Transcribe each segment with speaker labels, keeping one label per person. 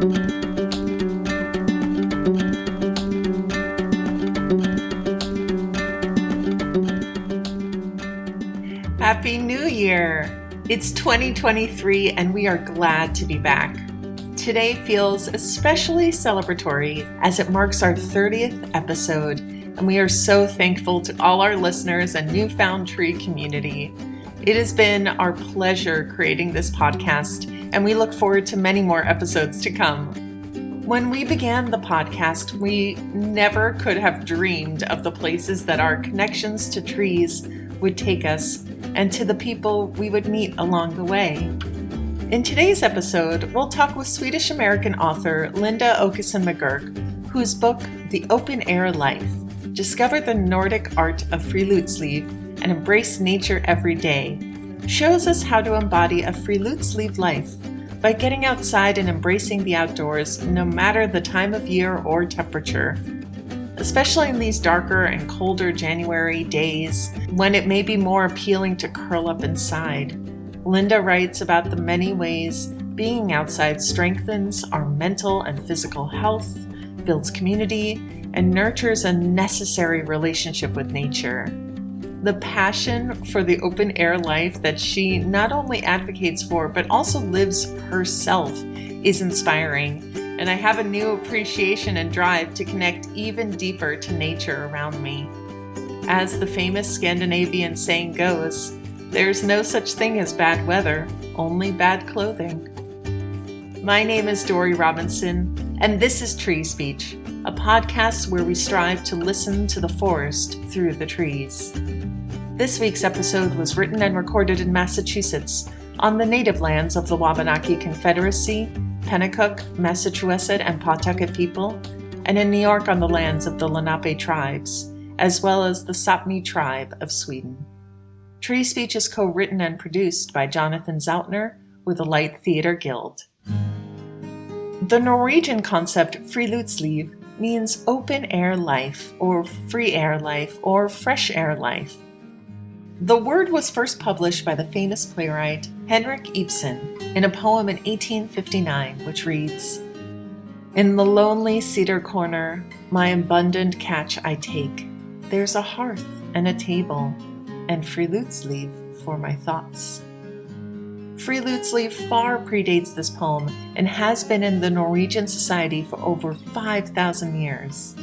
Speaker 1: Happy New Year! It's 2023 and we are glad to be back. Today feels especially celebratory as it marks our 30th episode, and we are so thankful to all our listeners and newfound tree community. It has been our pleasure creating this podcast, and we look forward to many more episodes to come. When we began the podcast, we never could have dreamed of the places that our connections to trees would take us and to the people we would meet along the way. In today's episode, we'll talk with Swedish-American author Linda Åkeson McGurk, whose book, The Open Air Life, Discover the Nordic Art of Friluftsliv and Embrace Nature Every Day, shows us how to embody a Friluftsliv life by getting outside and embracing the outdoors no matter the time of year or temperature. Especially in these darker and colder January days when it may be more appealing to curl up inside. Linda writes about the many ways being outside strengthens our mental and physical health, builds community, and nurtures a necessary relationship with nature. The passion for the open air life that she not only advocates for but also lives herself is inspiring. And I have a new appreciation and drive to connect even deeper to nature around me. As the famous Scandinavian saying goes, there's no such thing as bad weather, only bad clothing. My name is Dory Robinson, and this is Tree Speech, a podcast where we strive to listen to the forest through the trees. This week's episode was written and recorded in Massachusetts, on the native lands of the Wabanaki Confederacy, Pennacook, Massa-adchu-es-et, and Pawtucket people, and in New York on the lands of the Lenapee tribes, as well as the Sápmi tribe of Sweden. Tree Speech is co-written and produced by Jonathan Zautner with Alight Theater Guild. The Norwegian concept Friluftsliv means open air life, or free air life, or fresh air life. The word was first published by the famous playwright Henrik Ibsen in a poem in 1859, which reads, "In the lonely cedar corner, my abundant catch I take. There's a hearth and a table, and Friluftsliv for my thoughts." Friluftsliv far predates this poem and has been in the Norwegian society for over 5,000 years.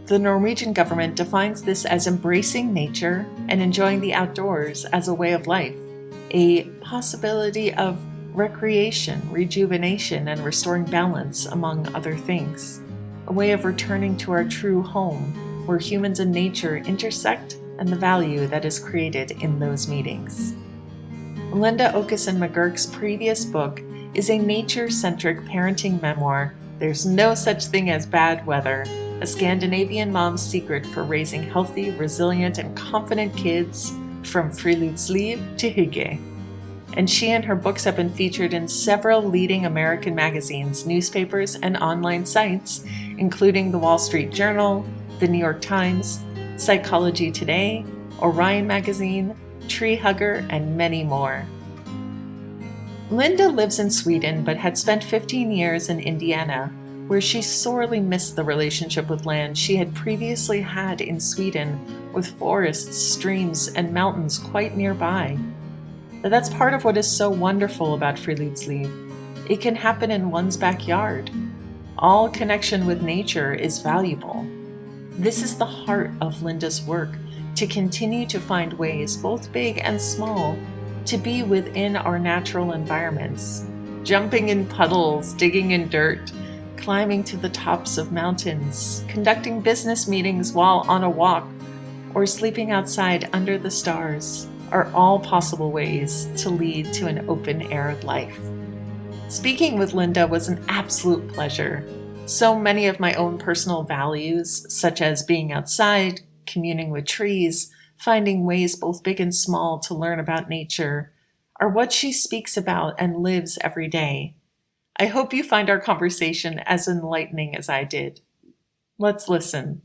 Speaker 1: The Norwegian government defines this as embracing nature and enjoying the outdoors as a way of life, a possibility of recreation, rejuvenation, and restoring balance, among other things, a way of returning to our true home, where humans and nature intersect and the value that is created in those meetings. Linda Åkeson McGurk's previous book is a nature-centric parenting memoir, There's No Such Thing as Bad Weather, a Scandinavian mom's secret for raising healthy, resilient, and confident kids from Friluftsliv to hygge. And she and her books have been featured in several leading American magazines, newspapers, and online sites, including the Wall Street Journal, the New York Times, Psychology Today, Orion Magazine, Tree Hugger, and many more. Linda lives in Sweden but had spent 15 years in Indiana, where she sorely missed the relationship with land she had previously had in Sweden, with forests, streams, and mountains quite nearby. But that's part of what is so wonderful about Friluftsliv. It can happen in one's backyard. All connection with nature is valuable. This is the heart of Linda's work, to continue to find ways, both big and small, to be within our natural environments, jumping in puddles, digging in dirt, climbing to the tops of mountains, conducting business meetings while on a walk, or sleeping outside under the stars are all possible ways to lead to an open-air life. Speaking with Linda was an absolute pleasure. So many of my own personal values, such as being outside, communing with trees, finding ways both big and small to learn about nature, are what she speaks about and lives every day. I hope you find our conversation as enlightening as I did. Let's listen.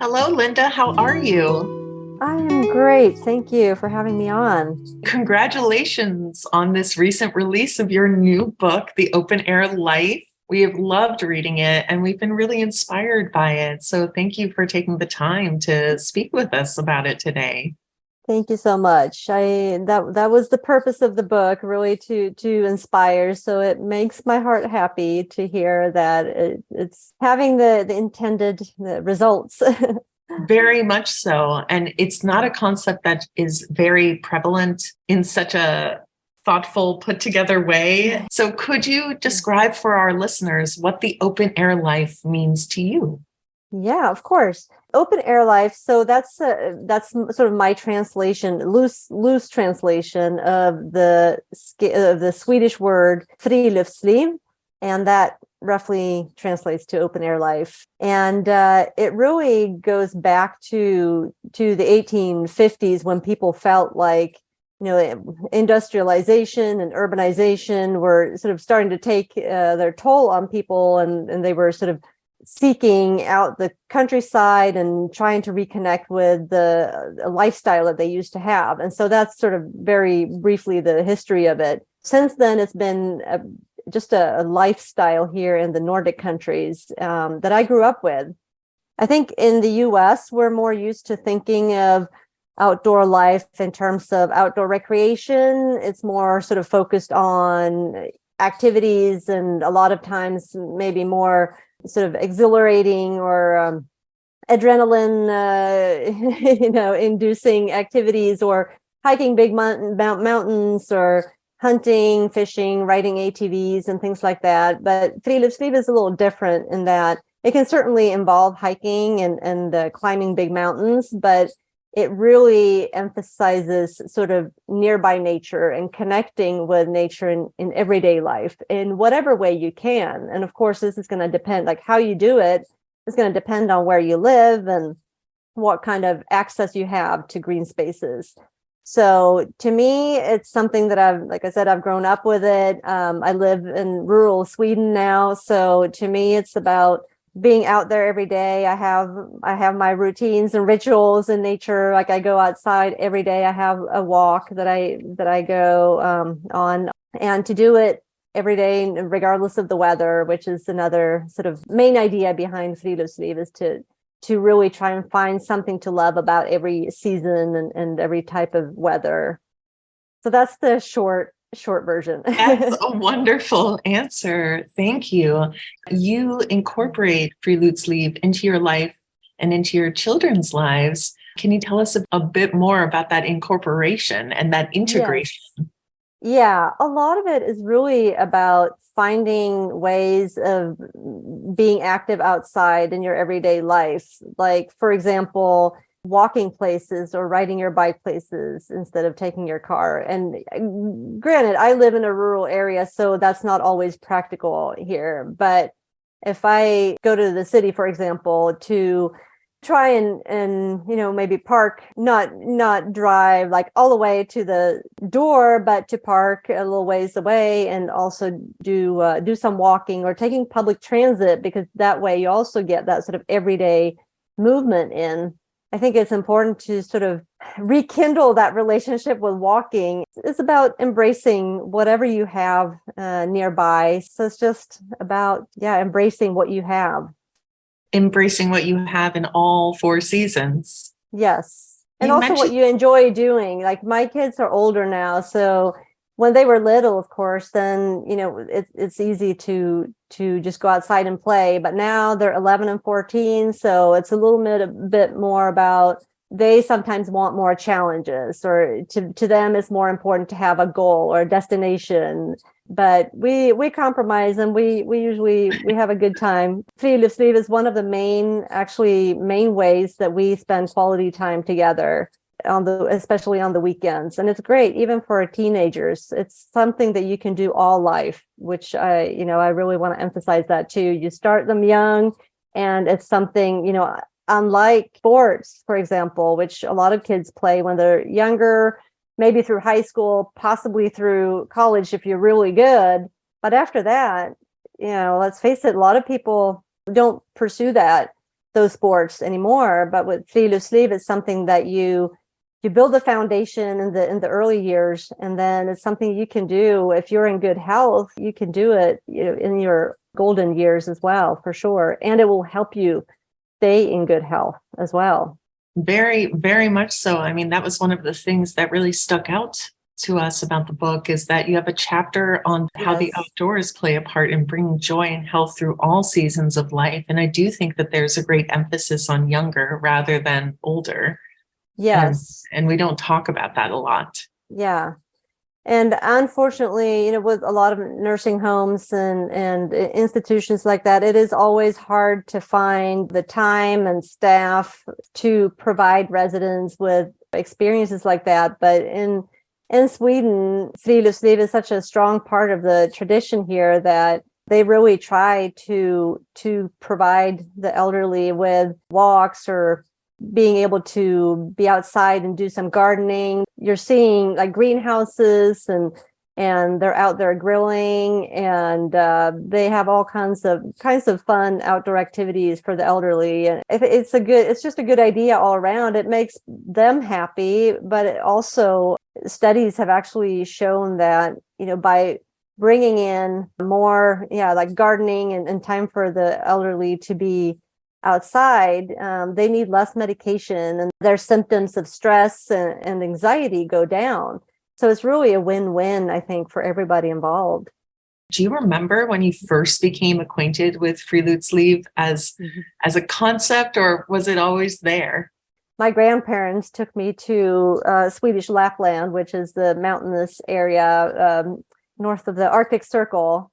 Speaker 1: Hello, Linda. How are you?
Speaker 2: I am great. Thank you for having me on.
Speaker 1: Congratulations on this recent release of your new book, The Open Air Life. We have loved reading it and we've been really inspired by it. So thank you for taking the time to speak with us about it today.
Speaker 2: Thank you so much. That was the purpose of the book, really to inspire. So it makes my heart happy to hear that it's having the intended results.
Speaker 1: Very much so. And it's not a concept that is very prevalent in such a thoughtful, put together way. So could you describe for our listeners what the open air life means to you?
Speaker 2: Yeah, of course. Open air life. So that's sort of my translation, loose translation of the Swedish word Friluftsliv, and that roughly translates to open air life. And it really goes back to the 1850s when people felt like, industrialization and urbanization were sort of starting to take their toll on people, and they were sort of seeking out the countryside and trying to reconnect with the lifestyle that they used to have. And so that's sort of very briefly the history of it. Since then, it's been just a lifestyle here in the Nordic countries that I grew up with. I think in the US, we're more used to thinking of outdoor life in terms of outdoor recreation. It's more sort of focused on activities and a lot of times maybe more sort of exhilarating or adrenaline, inducing activities, or hiking big mountains, or hunting, fishing, riding ATVs, and things like that. But Friluftsliv is a little different in that it can certainly involve hiking and climbing big mountains, but it really emphasizes sort of nearby nature and connecting with nature in everyday life in whatever way you can. And of course, this is going to depend, like how you do it is going to depend on where you live and what kind of access you have to green spaces. So to me, it's something that I've grown up with it. I live in rural Sweden now. So to me, it's about being out there every day. I have my routines and rituals in nature. Like I go outside every day. I have a walk that I go on, and to do it every day, regardless of the weather, which is another sort of main idea behind Friluftsliv, is to really try and find something to love about every season and every type of weather. So that's the short version.
Speaker 1: That's a wonderful answer. Thank you. You incorporate Friluftsliv into your life and into your children's lives. Can you tell us a bit more about that incorporation and that integration?
Speaker 2: Yes. Yeah, a lot of it is really about finding ways of being active outside in your everyday life. Like, for example, walking places or riding your bike places instead of taking your car. And granted, I live in a rural area, so that's not always practical here. But if I go to the city, for example, to try and maybe park, not drive like all the way to the door, but to park a little ways away, and also do some walking or taking public transit, because that way you also get that sort of everyday movement in. I think it's important to sort of rekindle that relationship with walking. It's about embracing whatever you have nearby. So it's just about, embracing what you have.
Speaker 1: Embracing what you have in all four seasons.
Speaker 2: Yes. And also what you enjoy doing. Like my kids are older now, so when they were little, of course, then, it's easy to just go outside and play. But now they're 11 and 14. So it's a bit more about, they sometimes want more challenges, or to them, it's more important to have a goal or a destination. But we compromise, and we usually have a good time. Friluftsliv is one of the main ways that we spend quality time together, especially on the weekends. And it's great even for teenagers. It's something that you can do all life, which I really want to emphasize that too. You start them young, and it's something, unlike sports, for example, which a lot of kids play when they're younger, maybe through high school, possibly through college if you're really good. But after that, let's face it, a lot of people don't pursue that. those sports anymore. But with Friluftsliv, it's something that you build the foundation in the early years, and then it's something you can do if you're in good health. You can do it, in your golden years as well, for sure, and it will help you stay in good health as well.
Speaker 1: Very, very much so. I mean, that was one of the things that really stuck out to us about the book, is that you have a chapter on how the outdoors play a part in bringing joy and health through all seasons of life. And I do think that there's a great emphasis on younger rather than older.
Speaker 2: Yes.
Speaker 1: And we don't talk about that a lot.
Speaker 2: Yeah. And unfortunately, with a lot of nursing homes and institutions like that, it is always hard to find the time and staff to provide residents with experiences like that. But in Sweden, Friluftsliv is such a strong part of the tradition here that they really try to provide the elderly with walks or being able to be outside and do some gardening. You're seeing like greenhouses and they're out there grilling, and they have all kinds of fun outdoor activities for the elderly. And it's just a good idea all around. It makes them happy, but it also, studies have actually shown that, by bringing in more, like gardening and time for the elderly to be outside, they need less medication, and their symptoms of stress and anxiety go down. So it's really a win-win, I think, for everybody involved.
Speaker 1: Do you remember when you first became acquainted with Friluftsliv as a concept, or was it always there?
Speaker 2: My grandparents took me to Swedish Lapland, which is the mountainous area north of the Arctic Circle.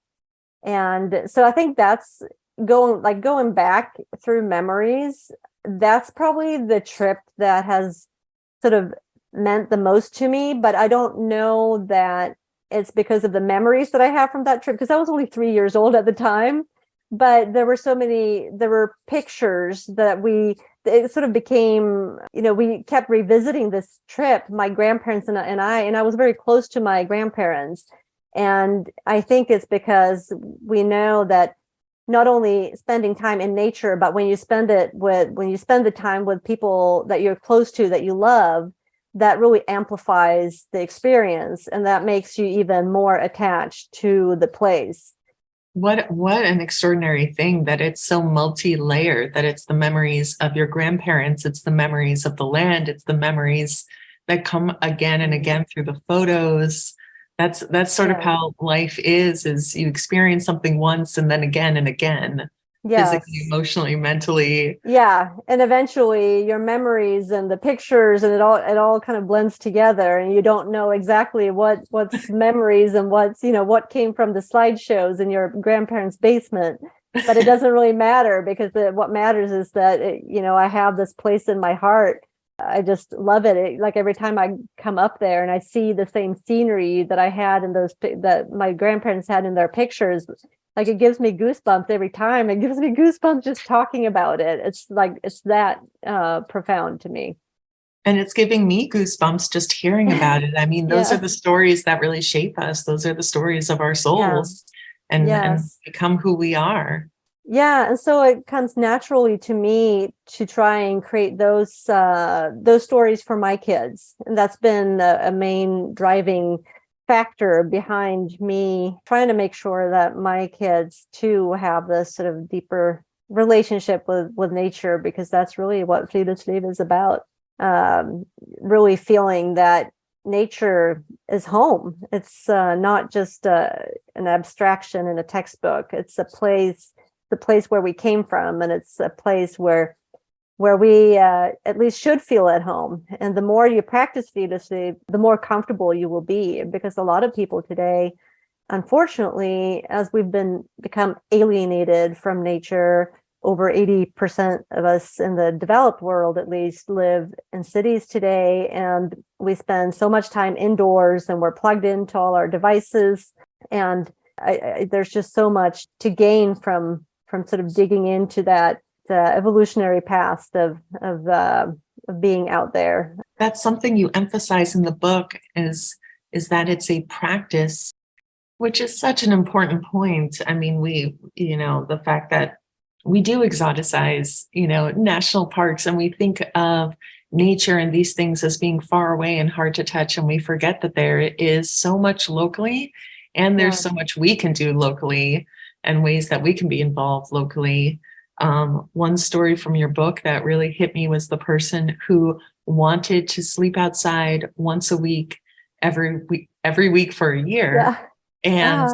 Speaker 2: And so I think that's going back through memories, that's probably the trip that has sort of meant the most to me. But I don't know that it's because of the memories that I have from that trip, because I was only 3 years old at the time. But there were pictures that it sort of became, we kept revisiting this trip, my grandparents and I was very close to my grandparents. And I think it's because we know that not only spending time in nature, but when you spend the time with people that you're close to, that you love, that really amplifies the experience, and that makes you even more attached to the place.
Speaker 1: What an extraordinary thing that it's so multi-layered, that it's the memories of your grandparents, it's the memories of the land, it's the memories that come again and again through the photos. That's sort of how life is you experience something once and then again and again, physically, emotionally, mentally.
Speaker 2: Yeah. And eventually your memories and the pictures and it all kind of blends together, and you don't know exactly what's memories and what's, what came from the slideshows in your grandparents' basement. But it doesn't really matter, because what matters is that, I have this place in my heart. I just love it. Like every time I come up there and I see the same scenery that I had in that my grandparents had in their pictures, like it gives me goosebumps every time. It gives me goosebumps just talking about it. It's that profound to me.
Speaker 1: And it's giving me goosebumps just hearing about it. I mean, those are the stories that really shape us. Those are the stories of our souls and become who we are.
Speaker 2: Yeah, and so it comes naturally to me to try and create those stories for my kids, and that's been a main driving factor behind me trying to make sure that my kids too have this sort of deeper relationship with nature, because that's really what Friluftsliv is about. Really feeling that nature is home. It's not just an abstraction in a textbook. It's the place where we came from, and it's a place where we at least should feel at home. And the more you practice Friluftsliv, the more comfortable you will be, because a lot of people today, unfortunately, as we've become alienated from nature, over 80% of us in the developed world at least live in cities today, and we spend so much time indoors and we're plugged into all our devices, and there's just so much to gain from sort of digging into that evolutionary past of being out there.
Speaker 1: That's something you emphasize in the book, is that it's a practice, which is such an important point. I mean, the fact that we do exoticize, national parks, and we think of nature and these things as being far away and hard to touch. And we forget that there is so much locally, and there's so much we can do locally and ways that we can be involved locally. One story from your book that really hit me was the person who wanted to sleep outside once a week, every week for a year. And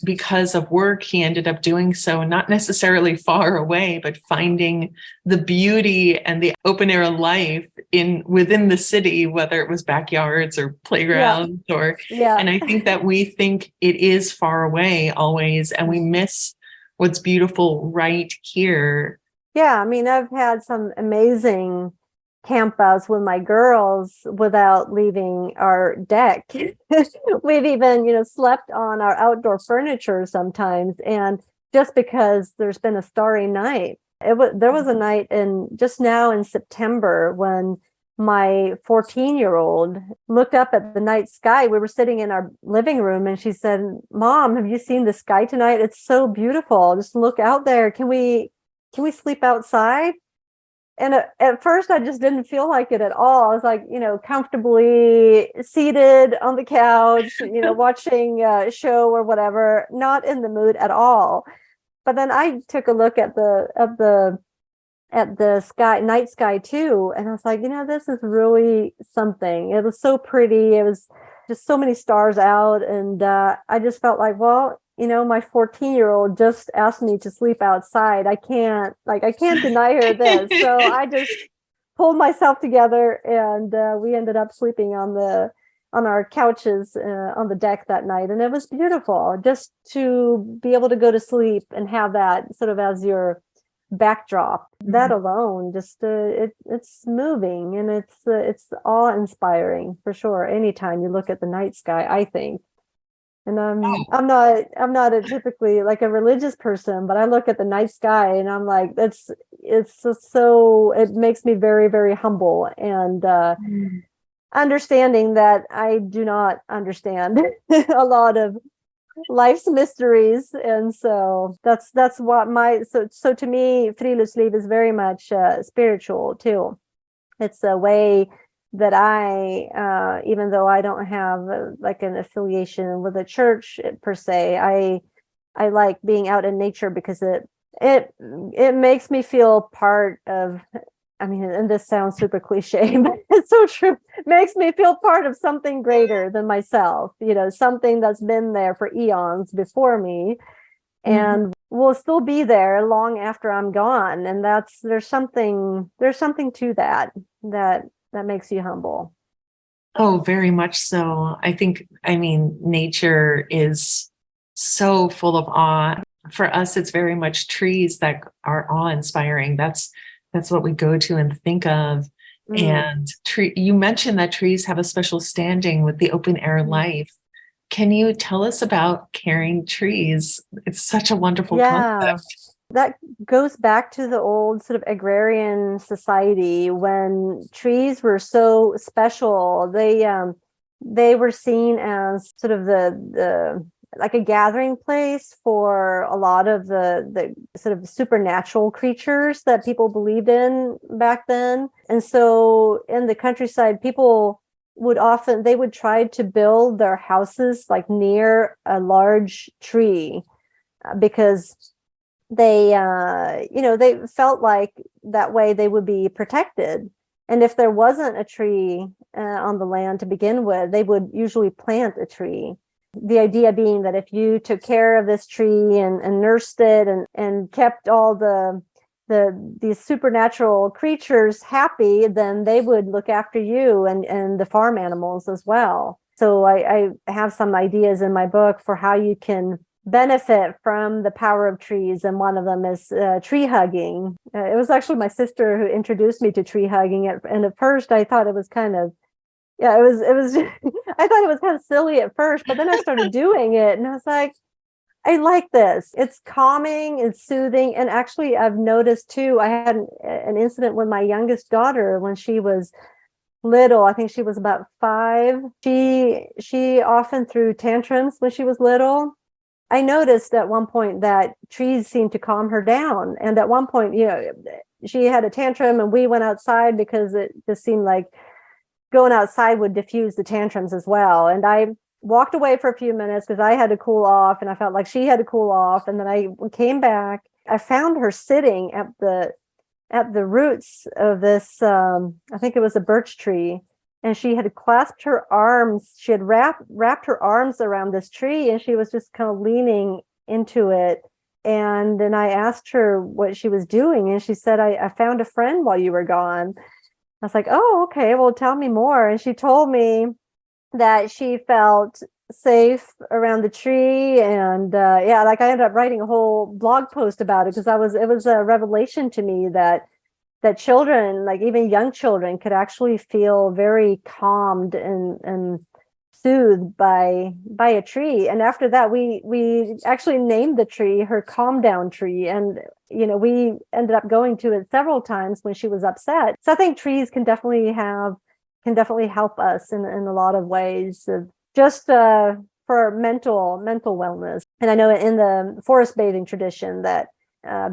Speaker 1: because of work, he ended up doing so, not necessarily far away, but finding the beauty and the open air life within the city, whether it was backyards or playgrounds and I think that we think it is far away always, and we miss what's beautiful right here.
Speaker 2: Yeah, I mean, I've had some amazing campouts with my girls without leaving our deck. We've even, slept on our outdoor furniture sometimes, and just because there's been a starry night. There was a night just now in September when my 14-year-old looked up at the night sky. We were sitting in our living room and she said, "Mom, have you seen the sky tonight? It's so beautiful. Just look out there. Can we sleep outside?" And at first, I just didn't feel like it at all. I was like, comfortably seated on the couch, watching a show or whatever, not in the mood at all. But then I took a look at the sky, night sky too, and I was like, this is really something. It was so pretty. It was just so many stars out, and I just felt like, well, my 14-year-old just asked me to sleep outside. I can't deny her this. So I just pulled myself together, and we ended up sleeping on our couches on the deck that night. And it was beautiful just to be able to go to sleep and have that sort of as your backdrop. That alone, just it's moving, and it's awe-inspiring for sure. Anytime you look at the night sky, I think. And I'm not typically like a religious person, but I look at the night sky and I'm like, it's so it makes me very, very humble, and understanding that I do not understand a lot of life's mysteries. And so that's what so to me, Friluftsliv is very much spiritual too. It's a way that I, even though I don't have like an affiliation with a church per se, I like being out in nature because it makes me feel part of. I mean, and this sounds super cliche, but it's so true. It makes me feel part of something greater than myself. Something that's been there for eons before me, and will still be there long after I'm gone. And there's something to that makes you humble.
Speaker 1: Oh, very much so. I mean, nature is so full of awe. For us, it's very much trees that are awe-inspiring. That's what we go to and think of. And you mentioned that trees have a special standing with the open air life. Can you tell us about caring trees? It's such a wonderful concept.
Speaker 2: That goes back to the old sort of agrarian society when trees were so special. They were seen as sort of the like a gathering place for a lot of the sort of supernatural creatures that people believed in back then. And so in the countryside, people would try to build their houses like near a large tree because they felt like that way they would be protected. And if there wasn't a tree on the land to begin with, they would usually plant a tree. The idea being that if you took care of this tree and nursed it and kept all these supernatural creatures happy, then they would look after you and the farm animals as well. So I have some ideas in my book for how you can benefit from the power of trees, and one of them is tree hugging. It was actually my sister who introduced me to tree hugging, and at first I thought it was kind of I thought it was kind of silly at first, but then I started doing it and I was like, I like this. It's calming, it's soothing. And actually I've noticed too, I had an incident with my youngest daughter when she was little. I think she was about 5. She often threw tantrums when she was little. I noticed at one point that trees seemed to calm her down. And at one point, she had a tantrum and we went outside because it just seemed like going outside would diffuse the tantrums as well. And I walked away for a few minutes because I had to cool off and I felt like she had to cool off. And then I came back. I found her sitting at the roots of this, I think it was a birch tree. And she had clasped her arms. She had wrapped her arms around this tree and she was just kind of leaning into it. And then I asked her what she was doing. And she said, I found a friend while you were gone. I was like, oh, okay, well, tell me more. And she told me that she felt safe around the tree. And like I ended up writing a whole blog post about it because it was a revelation to me that children, like even young children, could actually feel very calmed and soothed by a tree. And after that, we actually named the tree her Calm Down Tree. And we ended up going to it several times when she was upset. So I think trees can definitely help us in a lot of ways, just for mental wellness. And I know in the forest bathing tradition that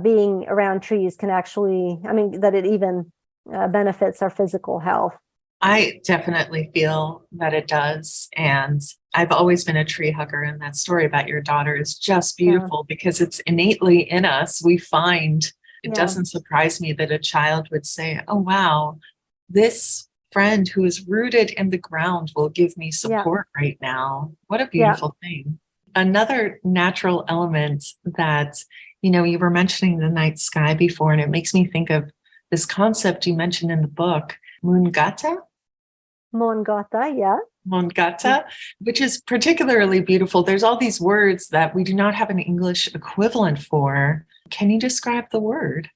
Speaker 2: being around trees can actually, that it even benefits our physical health.
Speaker 1: I definitely feel that it does. And I've always been a tree hugger. And that story about your daughter is just beautiful because it's innately in us. We find it doesn't surprise me that a child would say, oh, wow, this friend who is rooted in the ground will give me support right now. What a beautiful thing. Another natural element that you were mentioning the night sky before, and it makes me think of this concept you mentioned in the book, Moongata, which is particularly beautiful. There's all these words that we do not have an English equivalent for. Can you describe the word?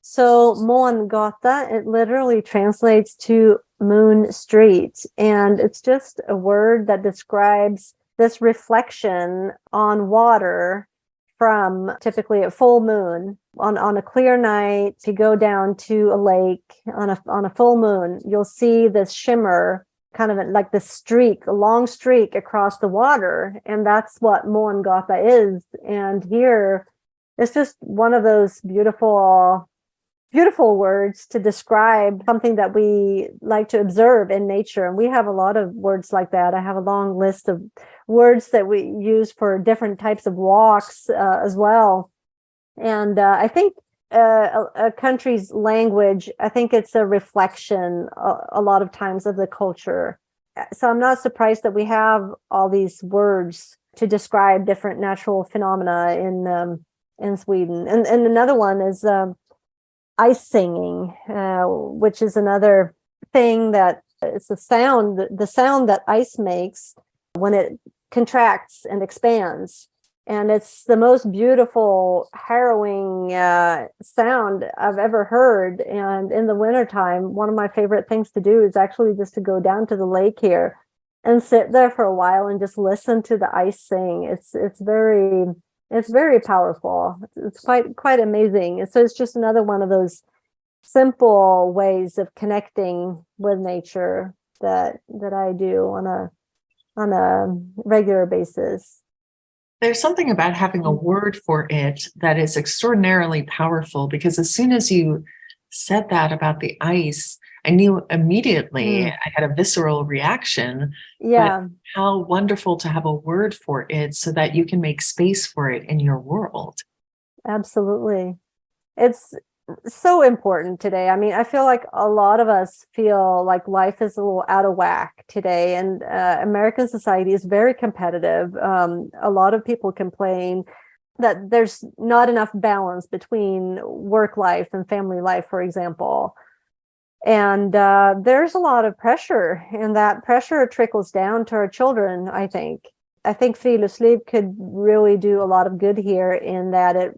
Speaker 2: So Moongata, it literally translates to moon street. And it's just a word that describes this reflection on water from typically a full moon. On a clear night, if you go down to a lake on a full moon, you'll see this shimmer, kind of like this streak, a long streak across the water. And that's what Moongata is. And here, it's just one of those beautiful words to describe something that we like to observe in nature. And we have a lot of words like that. I have a long list of words that we use for different types of walks as well. And I think a country's language, I think it's a reflection a lot of times of the culture. So I'm not surprised that we have all these words to describe different natural phenomena in Sweden. And another one is ice singing, which is another thing that it's the sound that ice makes when it contracts and expands. And it's the most beautiful, harrowing sound I've ever heard. And in the wintertime, one of my favorite things to do is actually just to go down to the lake here and sit there for a while and just listen to the ice sing. It's very powerful. It's quite amazing. So it's just another one of those simple ways of connecting with nature that I do on a regular basis.
Speaker 1: There's something about having a word for it that is extraordinarily powerful, because as soon as you said that about the ice, I knew immediately I had a visceral reaction.
Speaker 2: Yeah.
Speaker 1: But how wonderful to have a word for it so that you can make space for it in your world.
Speaker 2: Absolutely. It's so important today. I mean, I feel like a lot of us feel like life is a little out of whack today, and American society is very competitive. A lot of people complain that there's not enough balance between work life and family life, for example. And there's a lot of pressure, and that pressure trickles down to our children, I think. I think Friluftsliv could really do a lot of good here in that it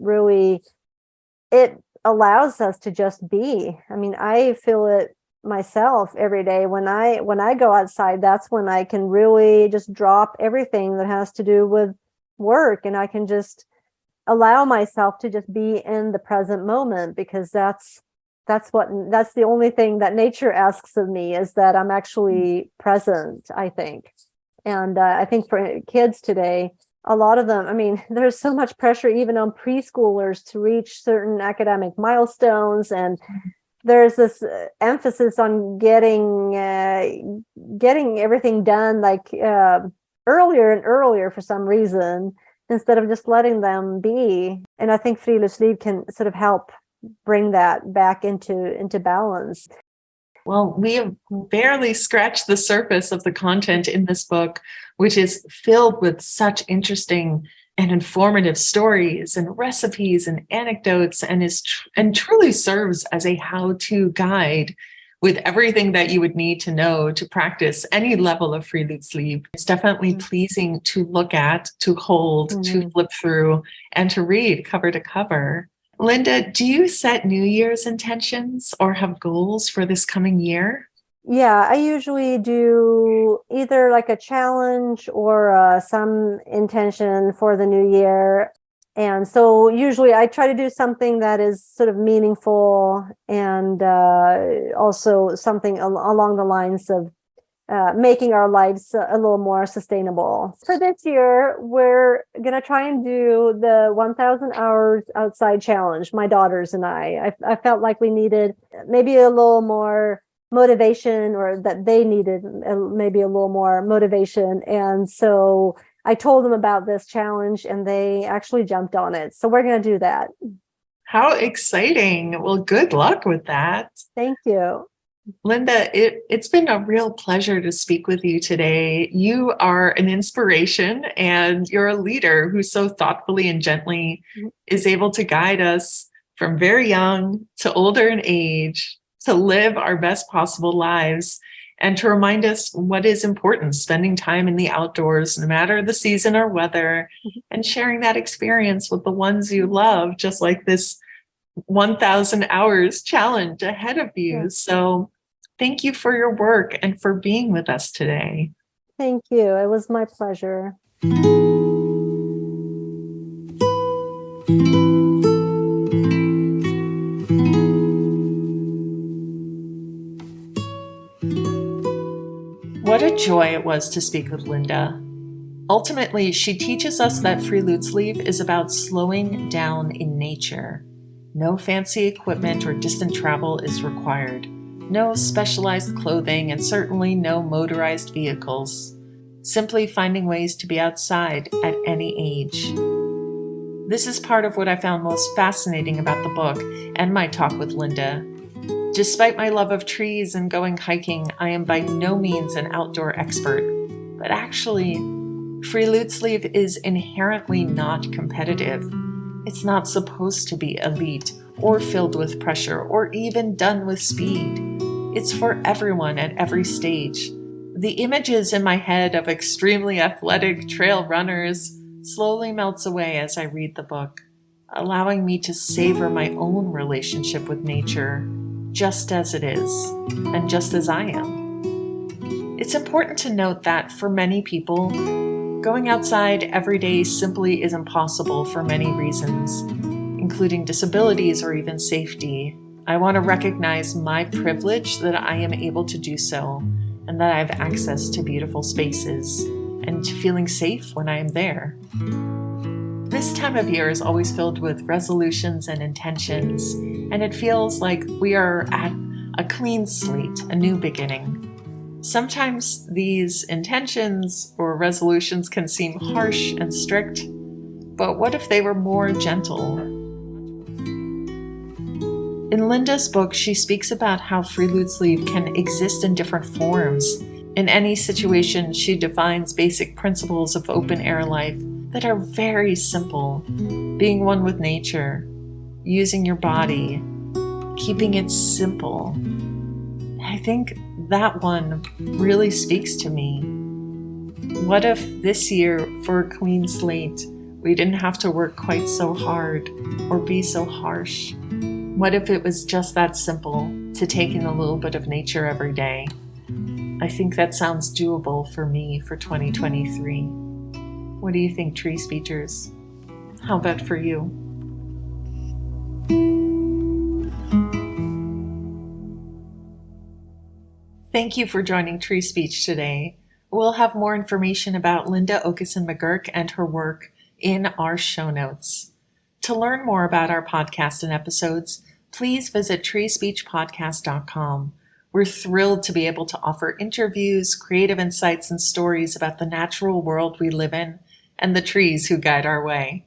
Speaker 2: allows us to just be. I mean, I feel it myself every day. When I go outside, that's when I can really just drop everything that has to do with work, and I can just allow myself to just be in the present moment, because that's the only thing that nature asks of me, is that I'm actually present, I think. And I think for kids today, a lot of them, I mean, there's so much pressure even on preschoolers to reach certain academic milestones, and there's this emphasis on getting everything done like earlier and earlier for some reason, instead of just letting them be. And I think Friluftsliv can sort of help bring that back into balance.
Speaker 1: Well, we have barely scratched the surface of the content in this book, which is filled with such interesting and informative stories and recipes and anecdotes, and truly serves as a how-to guide with everything that you would need to know to practice any level of Friluftsliv. It's definitely pleasing to look at, to hold, to flip through, and to read cover to cover. Linda, do you set New Year's intentions or have goals for this coming year?
Speaker 2: Yeah, I usually do either like a challenge or some intention for the new year. And so usually I try to do something that is sort of meaningful, and also something along the lines of making our lives a little more sustainable. For this year, we're going to try and do the 1,000 hours outside challenge, my daughters and I felt like we needed maybe a little more motivation, or that they needed maybe a little more motivation. And so I told them about this challenge and they actually jumped on it. So we're going to do that.
Speaker 1: How exciting. Well, good luck with that.
Speaker 2: Thank you.
Speaker 1: Linda, it's been a real pleasure to speak with you today. You are an inspiration, and you're a leader who so thoughtfully and gently is able to guide us from very young to older in age to live our best possible lives, and to remind us what is important, spending time in the outdoors, no matter the season or weather, and sharing that experience with the ones you love, just like this 1,000 hours challenge ahead of you. Yeah. So thank you for your work and for being with us today.
Speaker 2: Thank you. It was my pleasure.
Speaker 1: What a joy it was to speak with Linda. Ultimately, she teaches us that Friluftsliv is about slowing down in nature. No fancy equipment or distant travel is required. No specialized clothing, and certainly no motorized vehicles. Simply finding ways to be outside at any age. This is part of what I found most fascinating about the book and my talk with Linda. Despite my love of trees and going hiking, I am by no means an outdoor expert. But actually, Friluftsliv is inherently not competitive. It's not supposed to be elite or filled with pressure or even done with speed. It's for everyone at every stage. The images in my head of extremely athletic trail runners slowly melts away as I read the book, allowing me to savor my own relationship with nature, just as it is, and just as I am. It's important to note that for many people, going outside every day simply is impossible for many reasons, including disabilities or even safety. I want to recognize my privilege that I am able to do so, and that I have access to beautiful spaces, and to feeling safe when I am there. This time of year is always filled with resolutions and intentions, and it feels like we are at a clean slate, a new beginning. Sometimes these intentions or resolutions can seem harsh and strict, but what if they were more gentle? In Linda's book, she speaks about how Friluftsliv can exist in different forms. In any situation, she defines basic principles of open-air life that are very simple. Being one with nature, using your body, keeping it simple. I think that one really speaks to me. What if this year, for a clean slate, we didn't have to work quite so hard or be so harsh? What if it was just that simple to take in a little bit of nature every day? I think that sounds doable for me for 2023. What do you think, tree speechers? How about for you? Thank you for joining Tree Speech today. We'll have more information about Linda Åkeson McGurk and her work in our show notes. To learn more about our podcast and episodes, please visit treespeechpodcast.com. We're thrilled to be able to offer interviews, creative insights, and stories about the natural world we live in and the trees who guide our way.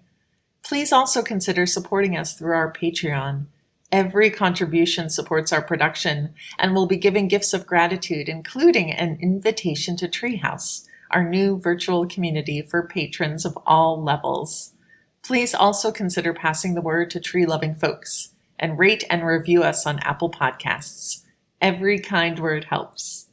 Speaker 1: Please also consider supporting us through our Patreon. Every contribution supports our production, and we'll be giving gifts of gratitude, including an invitation to Treehouse, our new virtual community for patrons of all levels. Please also consider passing the word to tree-loving folks, and rate and review us on Apple Podcasts. Every kind word helps.